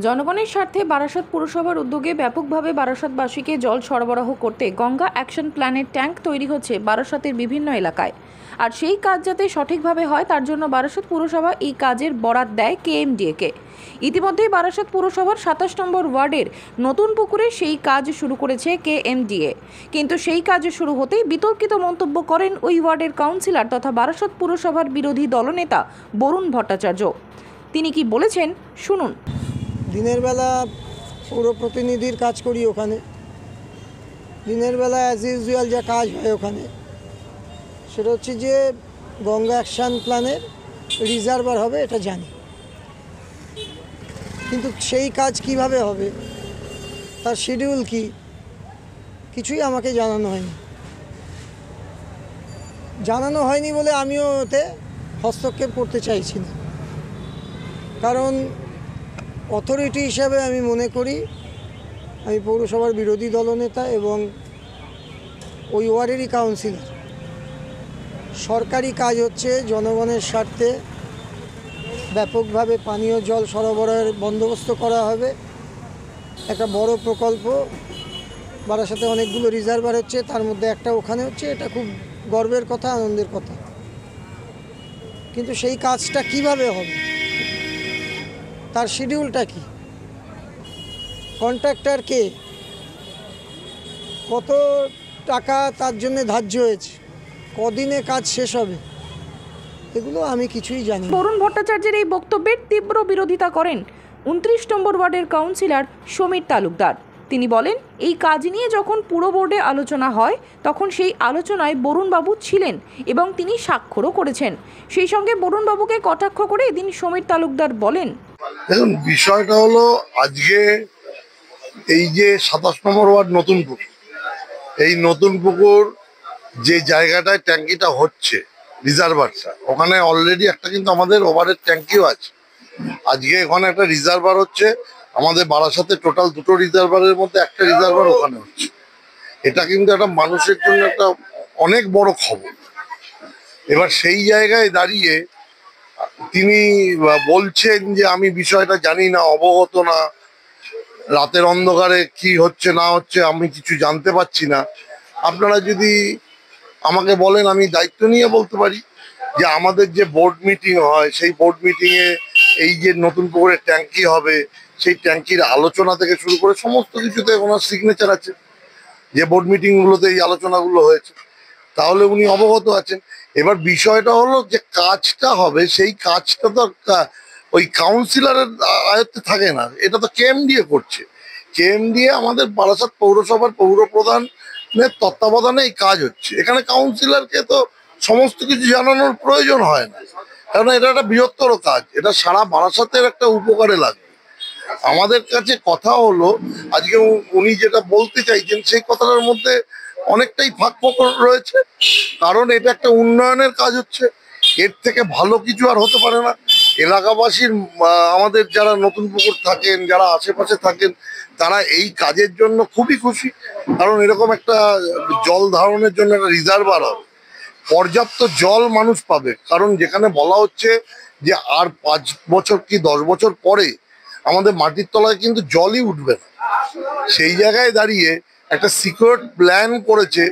জনগণের স্বার্থে বারাসত পুরসভার উদ্যোগে ব্যাপকভাবে বারাসতবাসীকে জল সরবরাহ করতে গঙ্গা অ্যাকশন প্ল্যানের ট্যাঙ্ক তৈরি হচ্ছে বারাসতের বিভিন্ন এলাকায়। আর সেই কাজ যাতে সঠিকভাবে হয় তার জন্য বারাসত পুরসভা এই কাজের বরাত দেয় কেএমডিএ-কে। ইতিমধ্যেই বারাসত পুরসভার ২৭ নম্বর ওয়ার্ডের নতুন পুকুরে সেই কাজ শুরু করেছে কেএমডিএ। কিন্তু সেই কাজ শুরু হতেই বিতর্কিত মন্তব্য করেন ওই ওয়ার্ডের কাউন্সিলর তথা বারাসত পুরসভার বিরোধী দলনেতা বরুণ ভট্টাচার্য। তিনি কি বলেছেন শুনুন। দিনের বেলা পৌর প্রতিনিধির কাজ করি ওখানে। দিনের বেলা অ্যাজ ইউজুয়াল যা কাজ হয় ওখানে সেটা হচ্ছে যে গঙ্গা অ্যাকশন প্ল্যানের রিজার্ভার হবে, এটা জানি। কিন্তু সেই কাজ কিভাবে হবে, তার শিডিউল কি, কিছুই আমাকে জানানো হয়নি বলে আমিও ওতে হস্তক্ষেপ করতে চাইছি না। কারণ অথরিটি হিসাবে আমি মনে করি আমি পৌরসভার বিরোধী দলনেতা এবং ওই ওয়ার্ডেরই কাউন্সিলর। সরকারি কাজ হচ্ছে জনগণের স্বার্থে ব্যাপকভাবে পানীয় জল সরবরাহের বন্দোবস্ত করা হবে। একটা বড় প্রকল্প বারাসাতে অনেকগুলো রিজার্ভার হচ্ছে, তার মধ্যে একটা ওখানে হচ্ছে। এটা খুব গর্বের কথা, আনন্দের কথা। কিন্তু সেই কাজটা কিভাবে হবে, তার শিডিউলটা কি, কন্ট্রাক্টর কে, কত টাকা তার জন্য ধার্য হয়েছে, কদিনে কাজ শেষ হবে, এগুলো আমি কিছুই জানি না। বরুণ ভট্টাচার্যের এই বক্তব্যের তীব্র বিরোধিতা করেন ২৯ নম্বর ওয়ার্ডের কাউন্সিলর সমীর তালুকদার। তিনি বলেন, এই কাজ নিয়ে যখন পুরো বোর্ডে আলোচনা হয় তখন সেই আলোচনায় বরুণবাবু ছিলেন এবং তিনি স্বাক্ষরও করেছেন। সেই সঙ্গে বরুণবাবুকে কটাক্ষ করে এদিন সমীর তালুকদার বলেন, দেখুন, বিষয়টা হলো আজকে এই যে ২৭ নম্বর ওয়ার্ড নতুন পুকুর, এই নতুন পুকুর যে জায়গাটায় ট্যাঙ্কিটা হচ্ছে রিজার্ভারটা, ওখানে অলরেডি একটা কিন্তু আমাদের ওভারের ট্যাঙ্কিও আছে। আজকে এখানে একটা রিজার্ভার হচ্ছে, আমাদের বারাসাতে টোটাল দুটো রিজার্ভারের মধ্যে একটা রিজার্ভার ওখানে হচ্ছে। এটা কিন্তু একটা মানুষের জন্য একটা অনেক বড় খবর। এবার সেই জায়গায় দাঁড়িয়ে তিনি বলছেন যে আমি বিষয়টা জানি না, অবগত না, রাতের অন্ধকারে কি হচ্ছে না হচ্ছে আমি কিছু জানতে পারছি না। আপনারা যদি আমাকে বলেন আমি দায়িত্ব নিয়ে বলতে পারি যে আমাদের যে বোর্ড মিটিং হয় সেই বোর্ড মিটিংয়ে এই যে নতুন পুকুরে ট্যাঙ্কি হবে সেই ট্যাঙ্কির আলোচনা থেকে শুরু করে সমস্ত কিছুতে ওনার সিগনেচার আছে, যে বোর্ড মিটিংগুলোতে এই আলোচনাগুলো হয়েছে, তাহলে উনি অবগত আছেন। এবার বিষয়টা হলো যে কাজটা হবে, সেই কাজটা তো ওই কাউন্সিলরের আয়ত্তে থাকে না, এটা তো কেএমডিএ করছে। কেএমডিএ আমাদের বারাসাত পৌরসভার পৌর প্রধানের তত্ত্বাবধানে এই কাজ হচ্ছে। এখানে কাউন্সিলরকে তো সমস্ত কিছু জানানোর প্রয়োজন হয় না, কারণ এটা একটা বৃহত্তর কাজ, এটা সারা বারাসাতের একটা উপকারে লাগবে। আমাদের কাছে কথা হলো আজকে উনি যেটা বলতে চাইছেন সেই কথাটার মধ্যে অনেকটাই ফাঁক ফোকর রয়েছে, কারণ এটা একটা উন্নয়নের কাজ হচ্ছে, এর থেকে ভালো কিছু আর হতে পারে না। এলাকাবাসীর আমাদের যারা নতুন পুকুর থাকেন, যারা আশেপাশে থাকেন, তারা এই কাজের জন্য খুবই খুশি, কারণ এরকম একটা জল ধারণের জন্য একটা রিজার্ভার হবে, পর্যাপ্ত জল মানুষ পাবে। কারণ যেখানে বলা হচ্ছে যে আর ৫ বছর কি ১০ বছর পরে আমাদের মাটির তলায় কিন্তু জলই উঠবে না, সেই জায়গায় দাঁড়িয়ে একটা সিকিউর প্ল্যান করেছে,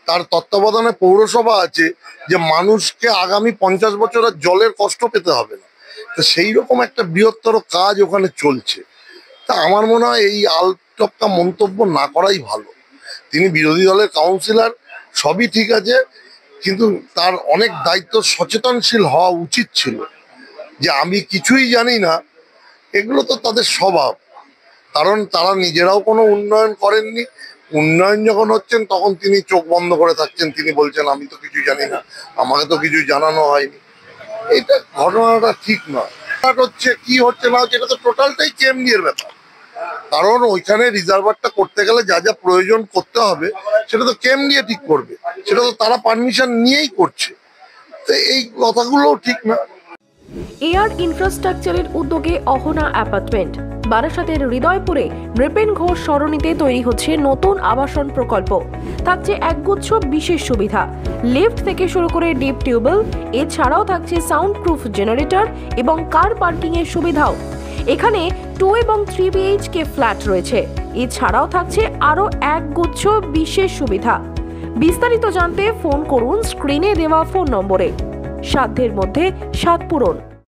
তার তত্ত্বাবধানে পৌরসভা আছে, যে মানুষকে আগামী ৫০ বছর আর জলের কষ্ট পেতে হবে না। তো সেই রকম একটা বৃহত্তর কাজ ওখানে চলছে। তা আমার মনে হয় এই আলটপকা মন্তব্য না করাই ভালো। তিনি বিরোধী দলের কাউন্সিলর, সবই ঠিক আছে, কিন্তু তার অনেক দায়িত্ব সচেতনশীল হওয়া উচিত ছিল। যে আমি কিছুই জানি না, এগুলো তো তাদের স্বভাব, কারণ তারা নিজেরাও কোনো উন্নয়ন করেননি। উন্নয়ন যখন হচ্ছেন তখন তিনি চোখ বন্ধ করে থাকছেন, তিনি বলছেন আমি তো কিছু জানি না, আমাকে তো কিছু জানানো হয়নি। এটা ঘটনাটা ঠিক নয়। হচ্ছে কি হচ্ছে না হচ্ছে এটা তো টোটালটাই কেএমডিএর ব্যাপার, কারণ ওইখানে রিজার্ভারটা করতে গেলে যা যা প্রয়োজন করতে হবে সেটা তো কেএমডিএ ঠিক করবে, সেটা তো তারা পারমিশন নিয়েই করছে। তো এই কথাগুলোও ঠিক না। এয়ার ইনফ্রাস্ট্রাকচারের উদ্যোগে অহনা অ্যাপার্টমেন্ট বারাসাতের হৃদয়পুরে নৃপেন ঘোষ সরণিতে তৈরি হচ্ছে নতুন আবাসন প্রকল্প। থাকছে একগুচ্ছ বিশেষ সুবিধা, লিফট থেকে শুরু করে ডিপ টিউবওয়েল, এছাড়াও থাকছে সাউন্ড প্রুফ জেনারেটর এবং কার পার্কিং এর সুবিধাও। এখানে 2 এবং 3 BHK ফ্ল্যাট রয়েছে। এছাড়াও থাকছে আরও এক গুচ্ছ বিশেষ সুবিধা। বিস্তারিত জানতে ফোন করুন স্ক্রিনে দেওয়া ফোন নম্বরে। সাধ্যের মধ্যে স্বাদ পূরণ।